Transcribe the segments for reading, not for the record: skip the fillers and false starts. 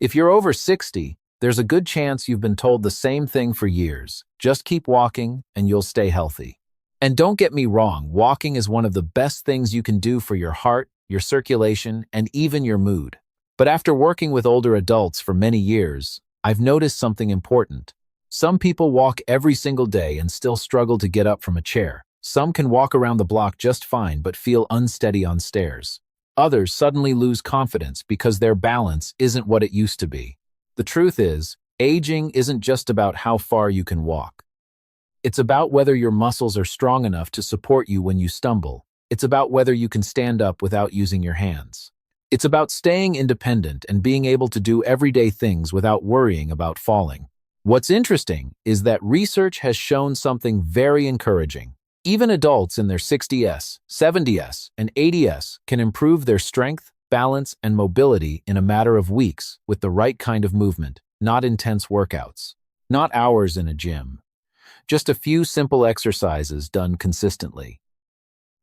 If you're over 60, there's a good chance you've been told the same thing for years. Just keep walking and you'll stay healthy. And don't get me wrong, walking is one of the best things you can do for your heart, your circulation, and even your mood. But after working with older adults for many years, I've noticed something important. Some people walk every single day and still struggle to get up from a chair. Some can walk around the block just fine but feel unsteady on stairs. Others suddenly lose confidence because their balance isn't what it used to be. The truth is, aging isn't just about how far you can walk. It's about whether your muscles are strong enough to support you when you stumble. It's about whether you can stand up without using your hands. It's about staying independent and being able to do everyday things without worrying about falling. What's interesting is that research has shown something very encouraging. Even adults in their 60s, 70s, and 80s can improve their strength, balance, and mobility in a matter of weeks with the right kind of movement, not intense workouts, not hours in a gym. Just a few simple exercises done consistently.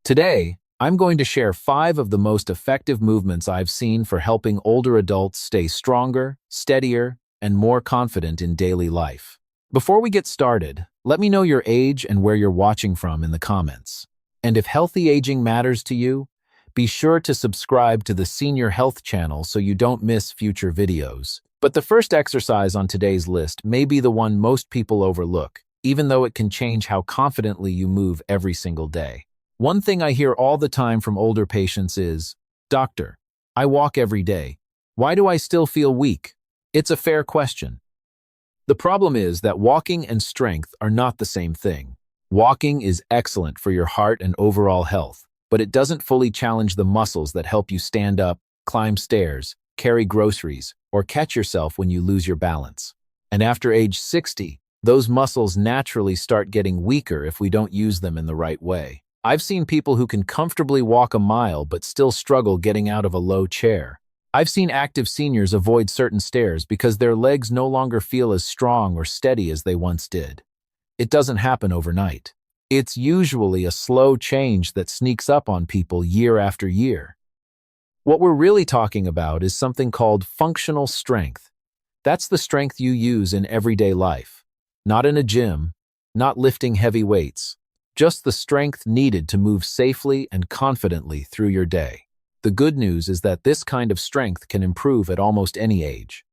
Today, I'm going to share 5 of the most effective movements I've seen for helping older adults stay stronger, steadier, and more confident in daily life. Before we get started, let me know your age and where you're watching from in the comments. And if healthy aging matters to you, be sure to subscribe to the Senior Health channel so you don't miss future videos. But the first exercise on today's list may be the one most people overlook, even though it can change how confidently you move every single day. One thing I hear all the time from older patients is, "Doctor, I walk every day. Why do I still feel weak?" It's a fair question. The problem is that walking and strength are not the same thing. Walking is excellent for your heart and overall health, but it doesn't fully challenge the muscles that help you stand up, climb stairs, carry groceries, or catch yourself when you lose your balance. And after age 60, those muscles naturally start getting weaker if we don't use them in the right way. I've seen people who can comfortably walk a mile but still struggle getting out of a low chair. I've seen active seniors avoid certain stairs because their legs no longer feel as strong or steady as they once did. It doesn't happen overnight. It's usually a slow change that sneaks up on people year after year. What we're really talking about is something called functional strength. That's the strength you use in everyday life. Not in a gym, not lifting heavy weights, just the strength needed to move safely and confidently through your day. The good news is that this kind of strength can improve at almost any age.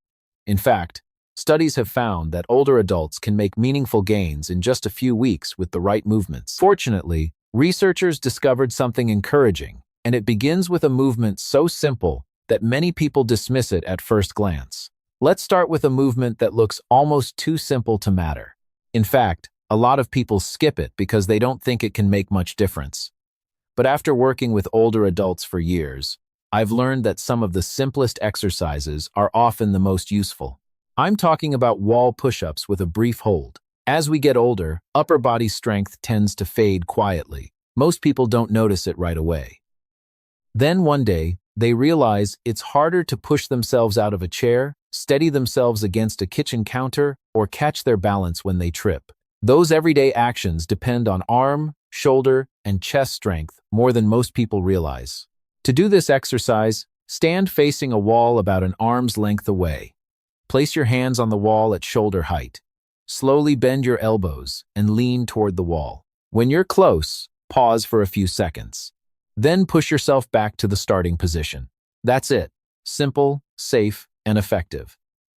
In fact, studies have found that older adults can make meaningful gains in just a few weeks with the right movements. Fortunately, researchers discovered something encouraging, and it begins with a movement so simple that many people dismiss it at first glance. Let's start with a movement that looks almost too simple to matter. In fact, a lot of people skip it because they don't think it can make much difference. But after working with older adults for years, I've learned that some of the simplest exercises are often the most useful. I'm talking about wall push-ups with a brief hold. As we get older, upper body strength tends to fade quietly. Most people don't notice it right away. Then one day, they realize it's harder to push themselves out of a chair, steady themselves against a kitchen counter, or catch their balance when they trip. Those everyday actions depend on arm, shoulder, and chest strength more than most people realize. To do this exercise, stand facing a wall about an arm's length away. Place your hands on the wall at shoulder height. Slowly bend your elbows and lean toward the wall. When you're close, pause for a few seconds. Then push yourself back to the starting position. That's it. Simple, safe, and effective.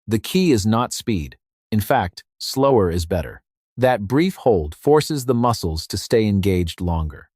The key is not speed. In fact, slower is better. That brief hold forces the muscles to stay engaged longer.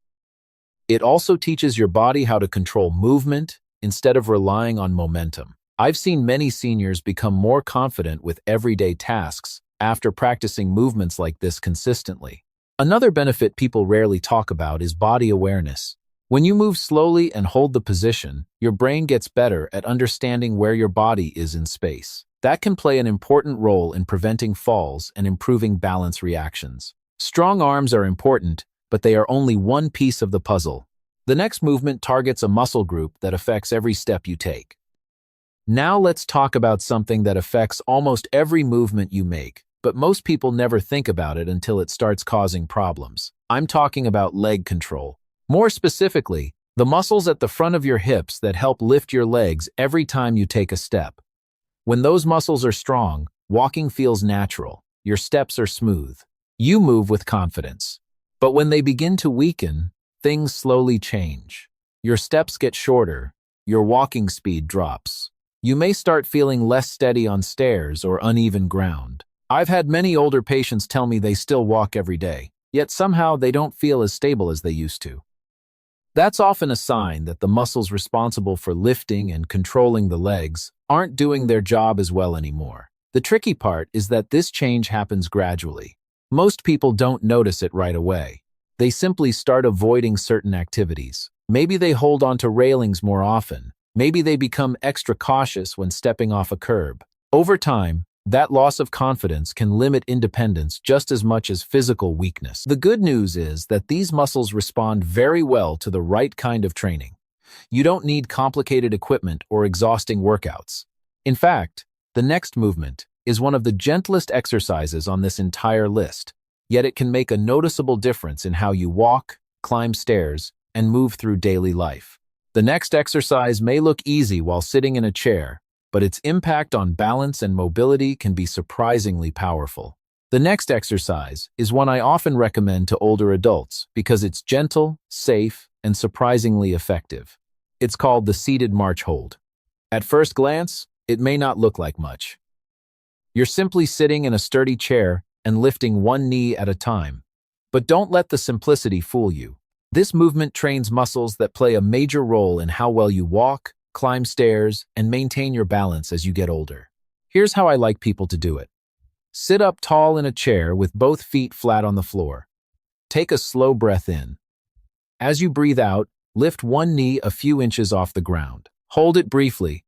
It also teaches your body how to control movement instead of relying on momentum. I've seen many seniors become more confident with everyday tasks after practicing movements like this consistently. Another benefit people rarely talk about is body awareness. When you move slowly and hold the position, your brain gets better at understanding where your body is in space. That can play an important role in preventing falls and improving balance reactions. Strong arms are important, but they are only one piece of the puzzle. The next movement targets a muscle group that affects every step you take. Now let's talk about something that affects almost every movement you make, but most people never think about it until it starts causing problems. I'm talking about leg control. More specifically, the muscles at the front of your hips that help lift your legs every time you take a step. When those muscles are strong, walking feels natural. Your steps are smooth. You move with confidence. But when they begin to weaken, things slowly change. Your steps get shorter. Your walking speed drops. You may start feeling less steady on stairs or uneven ground. I've had many older patients tell me they still walk every day, yet somehow they don't feel as stable as they used to. That's often a sign that the muscles responsible for lifting and controlling the legs aren't doing their job as well anymore. The tricky part is that this change happens gradually. Most people don't notice it right away. They simply start avoiding certain activities. Maybe they hold onto railings more often. Maybe they become extra cautious when stepping off a curb. Over time, that loss of confidence can limit independence just as much as physical weakness. The good news is that these muscles respond very well to the right kind of training. You don't need complicated equipment or exhausting workouts. In fact, the next movement is one of the gentlest exercises on this entire list, yet it can make a noticeable difference in how you walk, climb stairs, and move through daily life. The next exercise may look easy while sitting in a chair, but its impact on balance and mobility can be surprisingly powerful. The next exercise is one I often recommend to older adults because it's gentle, safe, and surprisingly effective. It's called the seated march hold. At first glance, it may not look like much. You're simply sitting in a sturdy chair and lifting one knee at a time. But don't let the simplicity fool you. This movement trains muscles that play a major role in how well you walk, climb stairs, and maintain your balance as you get older. Here's how I like people to do it. Sit up tall in a chair with both feet flat on the floor. Take a slow breath in. As you breathe out, lift one knee a few inches off the ground. Hold it briefly,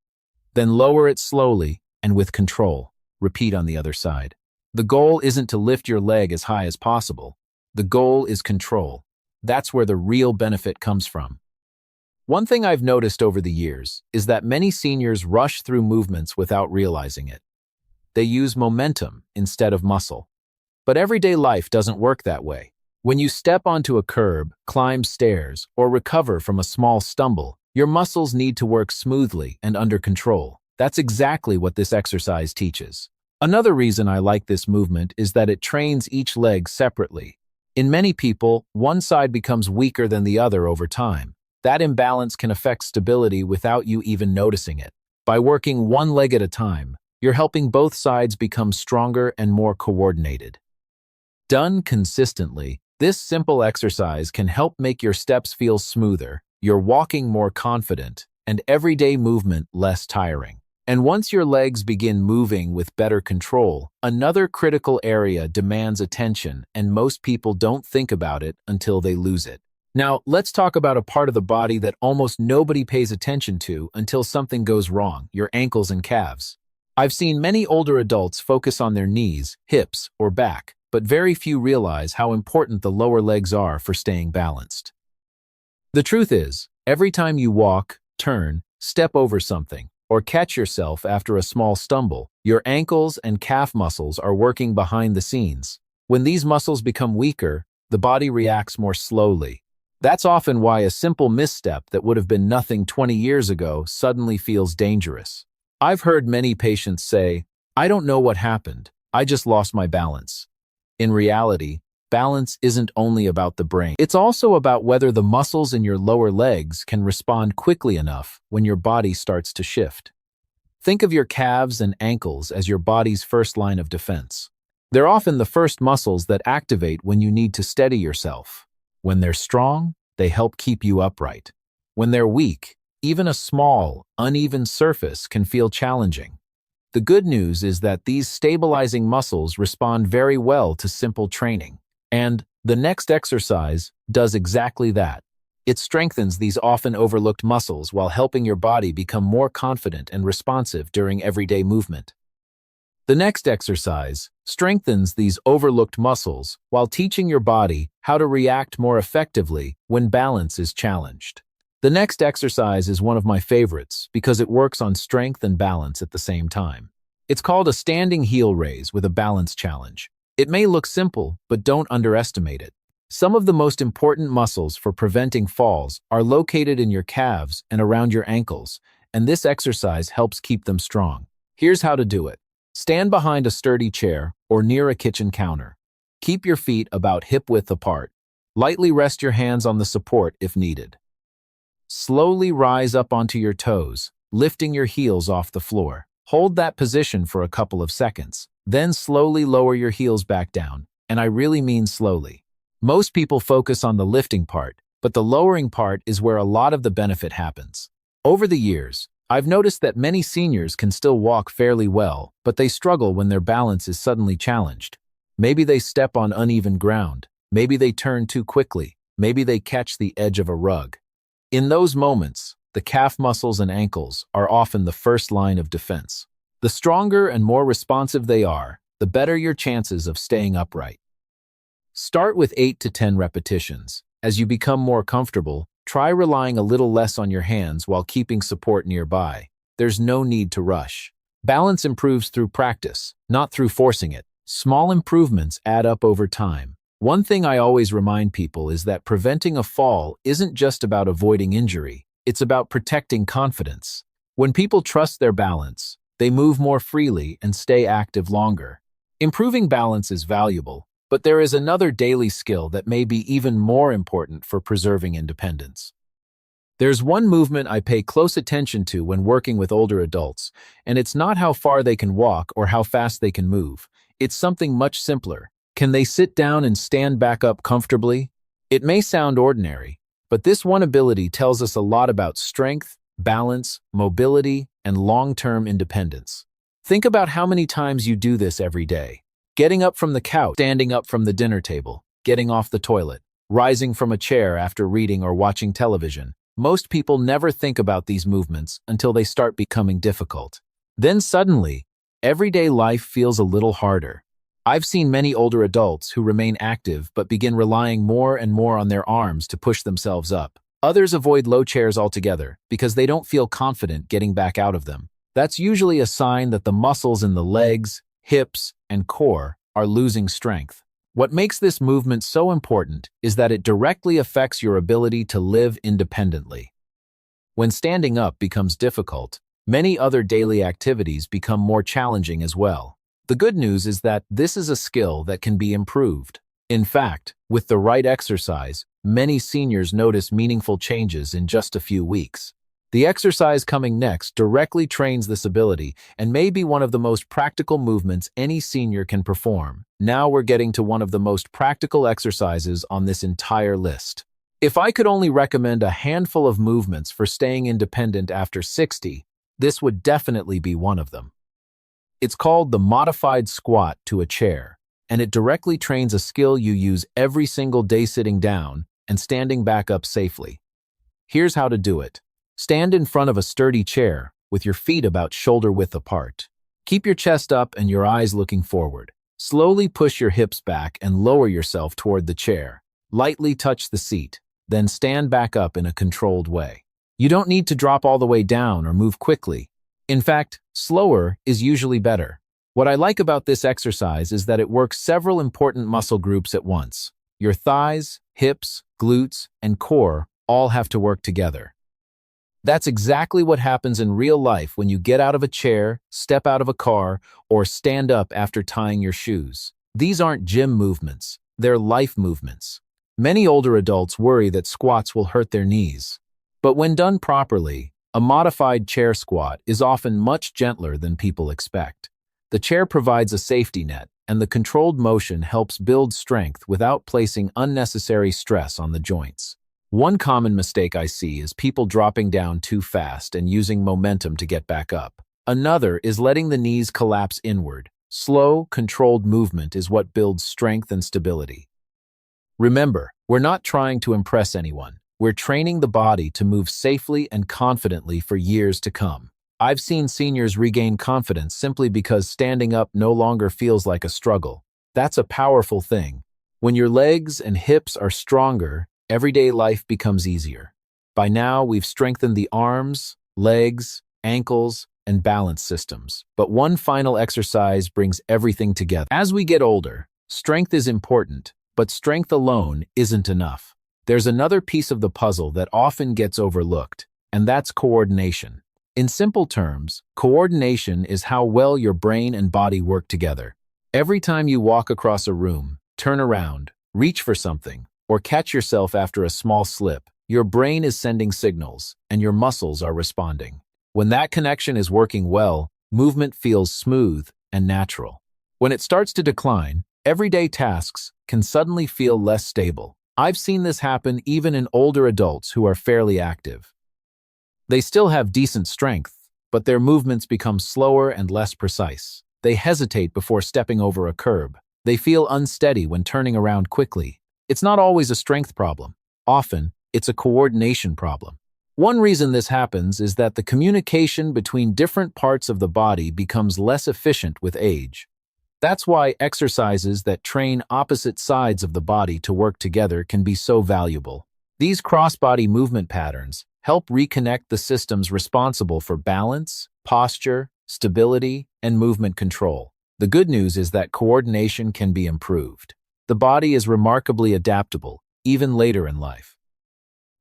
then lower it slowly and with control. Repeat on the other side. The goal isn't to lift your leg as high as possible. The goal is control. That's where the real benefit comes from. One thing I've noticed over the years is that many seniors rush through movements without realizing it. They use momentum instead of muscle. But everyday life doesn't work that way. When you step onto a curb, climb stairs, or recover from a small stumble, your muscles need to work smoothly and under control. That's exactly what this exercise teaches. Another reason I like this movement is that it trains each leg separately. In many people, one side becomes weaker than the other over time. That imbalance can affect stability without you even noticing it. By working one leg at a time, you're helping both sides become stronger and more coordinated. Done consistently, this simple exercise can help make your steps feel smoother, your walking more confident, and everyday movement less tiring. And once your legs begin moving with better control, another critical area demands attention, and most people don't think about it until they lose it. Now, let's talk about a part of the body that almost nobody pays attention to until something goes wrong: your ankles and calves. I've seen many older adults focus on their knees, hips, or back, but very few realize how important the lower legs are for staying balanced. The truth is, every time you walk, turn, step over something, or catch yourself after a small stumble, your ankles and calf muscles are working behind the scenes. When these muscles become weaker, the body reacts more slowly. That's often why a simple misstep that would have been nothing 20 years ago suddenly feels dangerous. I've heard many patients say, "I don't know what happened, I just lost my balance." In reality, balance isn't only about the brain. It's also about whether the muscles in your lower legs can respond quickly enough when your body starts to shift. Think of your calves and ankles as your body's first line of defense. They're often the first muscles that activate when you need to steady yourself. When they're strong, they help keep you upright. When they're weak, even a small, uneven surface can feel challenging. The good news is that these stabilizing muscles respond very well to simple training. And the next exercise does exactly that. It strengthens these often overlooked muscles while helping your body become more confident and responsive during everyday movement. The next exercise strengthens these overlooked muscles while teaching your body how to react more effectively when balance is challenged. The next exercise is one of my favorites because it works on strength and balance at the same time. It's called a standing heel raise with a balance challenge. It may look simple, but don't underestimate it. Some of the most important muscles for preventing falls are located in your calves and around your ankles, and this exercise helps keep them strong. Here's how to do it. Stand behind a sturdy chair or near a kitchen counter. Keep your feet about hip-width apart. Lightly rest your hands on the support if needed. Slowly rise up onto your toes, lifting your heels off the floor. Hold that position for a couple of seconds. Then slowly lower your heels back down, and I really mean slowly. Most people focus on the lifting part, but the lowering part is where a lot of the benefit happens. Over the years, I've noticed that many seniors can still walk fairly well, but they struggle when their balance is suddenly challenged. Maybe they step on uneven ground. Maybe they turn too quickly. Maybe they catch the edge of a rug. In those moments, the calf muscles and ankles are often the first line of defense. The stronger and more responsive they are, the better your chances of staying upright. Start with 8 to 10 repetitions. As you become more comfortable, try relying a little less on your hands while keeping support nearby. There's no need to rush. Balance improves through practice, not through forcing it. Small improvements add up over time. One thing I always remind people is that preventing a fall isn't just about avoiding injury. It's about protecting confidence. When people trust their balance, they move more freely and stay active longer. Improving balance is valuable, but there is another daily skill that may be even more important for preserving independence. There's one movement I pay close attention to when working with older adults, and it's not how far they can walk or how fast they can move. It's something much simpler. Can they sit down and stand back up comfortably? It may sound ordinary, but this one ability tells us a lot about strength, balance, mobility, and long-term independence. Think about how many times you do this every day. Getting up from the couch, standing up from the dinner table, getting off the toilet, rising from a chair after reading or watching television. Most people never think about these movements until they start becoming difficult. Then suddenly, everyday life feels a little harder. I've seen many older adults who remain active but begin relying more and more on their arms to push themselves up. Others avoid low chairs altogether because they don't feel confident getting back out of them. That's usually a sign that the muscles in the legs, hips, and core are losing strength. What makes this movement so important is that it directly affects your ability to live independently. When standing up becomes difficult, many other daily activities become more challenging as well. The good news is that this is a skill that can be improved. In fact, with the right exercise, many seniors notice meaningful changes in just a few weeks. The exercise coming next directly trains this ability and may be one of the most practical movements any senior can perform. Now we're getting to one of the most practical exercises on this entire list. If I could only recommend a handful of movements for staying independent after 60, this would definitely be one of them. It's called the modified squat to a chair, and it directly trains a skill you use every single day sitting down and standing back up safely. Here's how to do it. Stand in front of a sturdy chair with your feet about shoulder width apart. Keep your chest up and your eyes looking forward. Slowly push your hips back and lower yourself toward the chair. Lightly touch the seat, then stand back up in a controlled way. You don't need to drop all the way down or move quickly. In fact, slower is usually better. What I like about this exercise is that it works several important muscle groups at once. Your thighs, hips, glutes, and core all have to work together. That's exactly what happens in real life when you get out of a chair, step out of a car, or stand up after tying your shoes. These aren't gym movements, they're life movements. Many older adults worry that squats will hurt their knees. But when done properly, a modified chair squat is often much gentler than people expect. The chair provides a safety net, and the controlled motion helps build strength without placing unnecessary stress on the joints. One common mistake I see is people dropping down too fast and using momentum to get back up. Another is letting the knees collapse inward. Slow, controlled movement is what builds strength and stability. Remember, we're not trying to impress anyone. We're training the body to move safely and confidently for years to come. I've seen seniors regain confidence simply because standing up no longer feels like a struggle. That's a powerful thing. When your legs and hips are stronger, everyday life becomes easier. By now, we've strengthened the arms, legs, ankles, and balance systems. But one final exercise brings everything together. As we get older, strength is important, but strength alone isn't enough. There's another piece of the puzzle that often gets overlooked, and that's coordination. In simple terms, coordination is how well your brain and body work together. Every time you walk across a room, turn around, reach for something, or catch yourself after a small slip, your brain is sending signals, and your muscles are responding. When that connection is working well, movement feels smooth and natural. When it starts to decline, everyday tasks can suddenly feel less stable. I've seen this happen even in older adults who are fairly active. They still have decent strength, but their movements become slower and less precise. They hesitate before stepping over a curb. They feel unsteady when turning around quickly. It's not always a strength problem. Often, it's a coordination problem. One reason this happens is that the communication between different parts of the body becomes less efficient with age. That's why exercises that train opposite sides of the body to work together can be so valuable. These cross-body movement patterns help reconnect the systems responsible for balance, posture, stability, and movement control. The good news is that coordination can be improved. The body is remarkably adaptable, even later in life.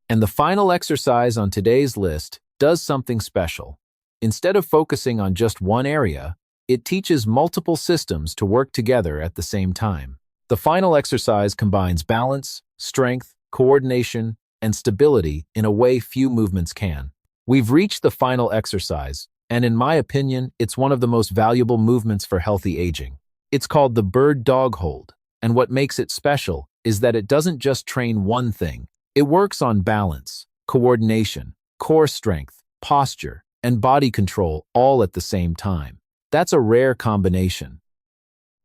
And the final exercise on today's list does something special. Instead of focusing on just one area, it teaches multiple systems to work together at the same time. The final exercise combines balance, strength, coordination, and stability in a way few movements can. We've reached the final exercise, and in my opinion, it's one of the most valuable movements for healthy aging. It's called the bird dog hold, and what makes it special is that it doesn't just train one thing. It works on balance, coordination, core strength, posture, and body control all at the same time. That's a rare combination.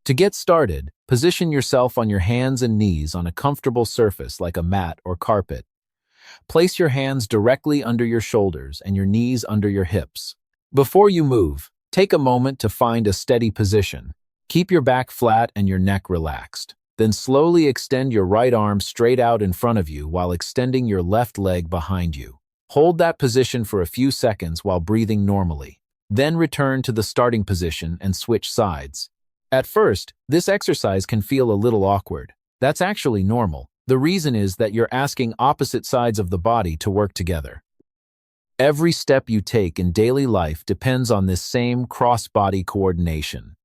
To get started, position yourself on your hands and knees on a comfortable surface like a mat or carpet. Place your hands directly under your shoulders and your knees under your hips. Before you move, take a moment to find a steady position. Keep your back flat and your neck relaxed. Then slowly extend your right arm straight out in front of you while extending your left leg behind you. Hold that position for a few seconds while breathing normally. Then return to the starting position and switch sides. At first, this exercise can feel a little awkward. That's actually normal. The reason is that you're asking opposite sides of the body to work together. Every step you take in daily life depends on this same cross-body coordination.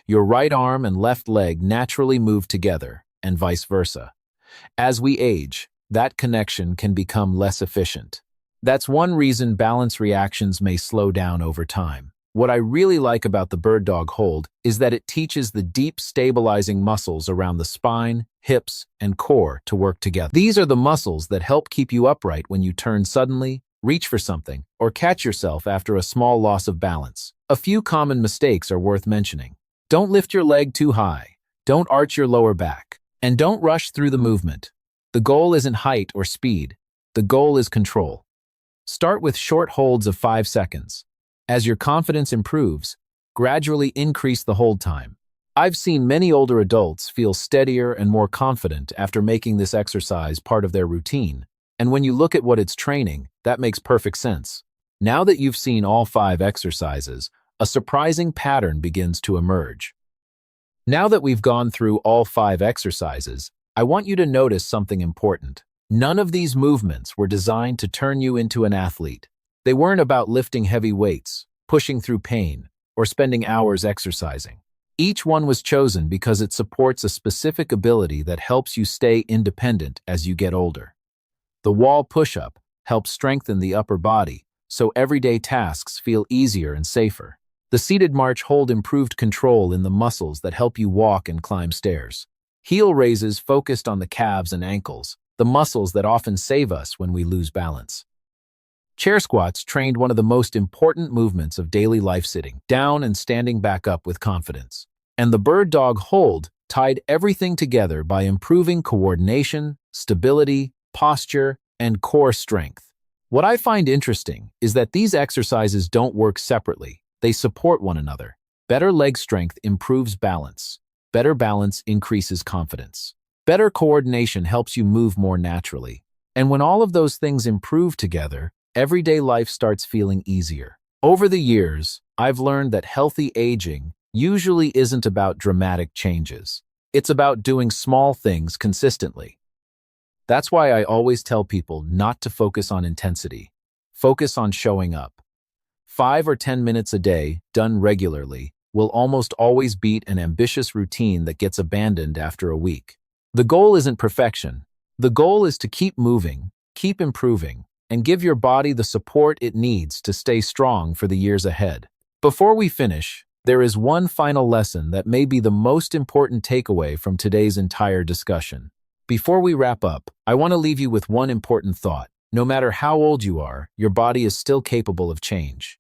Your right arm and left leg naturally move together, and vice versa. As we age, that connection can become less efficient. That's one reason balance reactions may slow down over time. What I really like about the bird dog hold is that it teaches the deep stabilizing muscles around the spine, hips, and core to work together. These are the muscles that help keep you upright when you turn suddenly, reach for something, or catch yourself after a small loss of balance. A few common mistakes are worth mentioning. Don't lift your leg too high. Don't arch your lower back. And don't rush through the movement. The goal isn't height or speed. The goal is control. Start with short holds of 5 seconds. As your confidence improves, gradually increase the hold time. I've seen many older adults feel steadier and more confident after making this exercise part of their routine. And when you look at what it's training, that makes perfect sense. Now that you've seen all 5 exercises, a surprising pattern begins to emerge. Now that we've gone through all 5 exercises, I want you to notice something important. None of these movements were designed to turn you into an athlete. They weren't about lifting heavy weights, pushing through pain, or spending hours exercising. Each one was chosen because it supports a specific ability that helps you stay independent as you get older. The wall push-up helps strengthen the upper body, so everyday tasks feel easier and safer. The seated march hold improved control in the muscles that help you walk and climb stairs. Heel raises focused on the calves and ankles, the muscles that often save us when we lose balance. Chair squats trained one of the most important movements of daily life, sitting down and standing back up with confidence. And the bird dog hold tied everything together by improving coordination, stability, posture, and core strength. What I find interesting is that these exercises don't work separately. They support one another. Better leg strength improves balance. Better balance increases confidence. Better coordination helps you move more naturally. And when all of those things improve together, everyday life starts feeling easier. Over the years, I've learned that healthy aging usually isn't about dramatic changes. It's about doing small things consistently. That's why I always tell people not to focus on intensity. Focus on showing up. 5 or 10 minutes a day, done regularly, will almost always beat an ambitious routine that gets abandoned after a week. The goal isn't perfection. The goal is to keep moving, keep improving, and give your body the support it needs to stay strong for the years ahead. Before we finish, there is one final lesson that may be the most important takeaway from today's entire discussion. Before we wrap up, I want to leave you with one important thought. No matter how old you are, your body is still capable of change.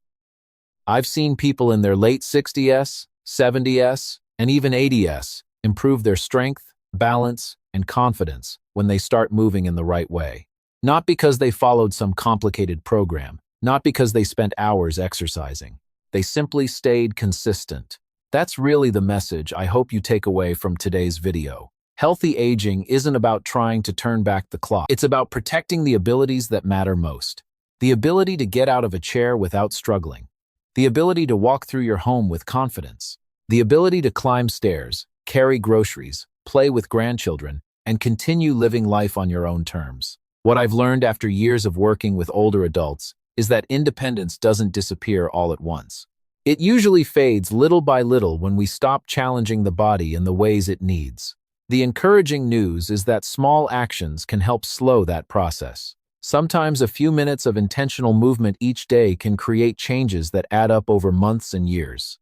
I've seen people in their late 60s, 70s, and even 80s improve their strength, balance, and confidence when they start moving in the right way. Not because they followed some complicated program, not because they spent hours exercising. They simply stayed consistent. That's really the message I hope you take away from today's video. Healthy aging isn't about trying to turn back the clock. It's about protecting the abilities that matter most. The ability to get out of a chair without struggling. The ability to walk through your home with confidence. The ability to climb stairs, carry groceries, play with grandchildren, and continue living life on your own terms. What I've learned after years of working with older adults is that independence doesn't disappear all at once. It usually fades little by little when we stop challenging the body in the ways it needs. The encouraging news is that small actions can help slow that process. Sometimes a few minutes of intentional movement each day can create changes that add up over months and years.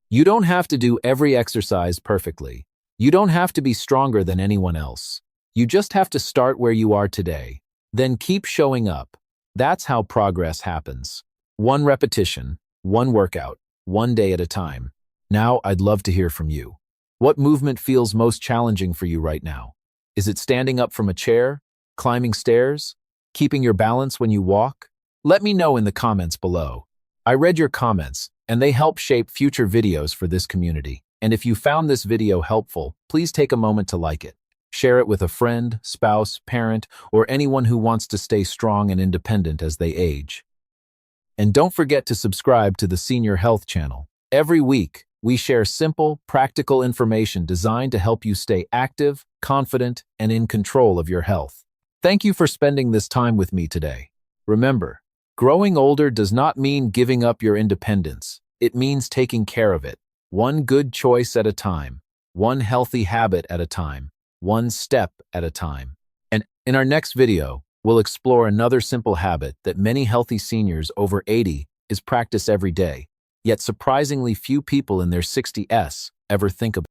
You don't have to do every exercise perfectly. You don't have to be stronger than anyone else. You just have to start where you are today. Then keep showing up. That's how progress happens. One repetition, one workout, one day at a time. Now, I'd love to hear from you. What movement feels most challenging for you right now? Is it standing up from a chair? Climbing stairs? Keeping your balance when you walk? Let me know in the comments below. I read your comments, and they help shape future videos for this community. And if you found this video helpful, please take a moment to like it. Share it with a friend, spouse, parent, or anyone who wants to stay strong and independent as they age. And don't forget to subscribe to the Senior Health channel. Every week, we share simple, practical information designed to help you stay active, confident, and in control of your health. Thank you for spending this time with me today. Remember, growing older does not mean giving up your independence. It means taking care of it, one good choice at a time, one healthy habit at a time, one step at a time. And in our next video, we'll explore another simple habit that many healthy seniors over 80 practice every day, yet surprisingly few people in their 60s ever think about.